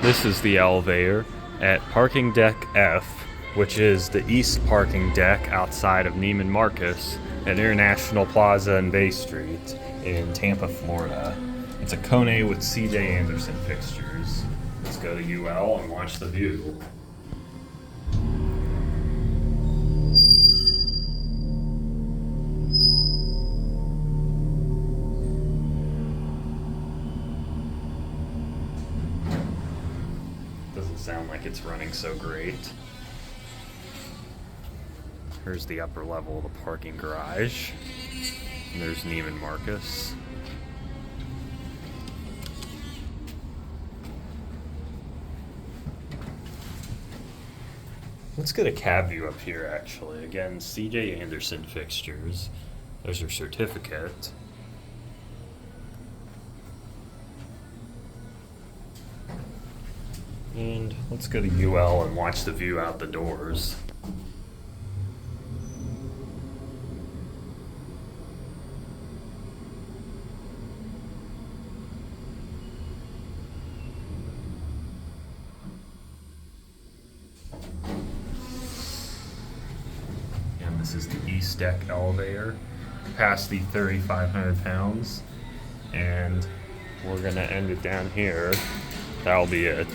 This is the elevator at parking deck F, which is the east parking deck outside of Neiman Marcus at International Plaza and Bay Street in Tampa, Florida. It's a Kone with C.J. Anderson fixtures. Let's go to UL and watch the view. Doesn't sound like it's running so great. Here's the upper level of the parking garage. And there's Neiman Marcus. Let's get a cab view up here actually. Again, C.J. Anderson fixtures. There's your certificate. And let's go to UL and watch the view out the doors. And this is the east deck elevator, past the 3,500 pounds. And we're gonna end it down here. That'll be it.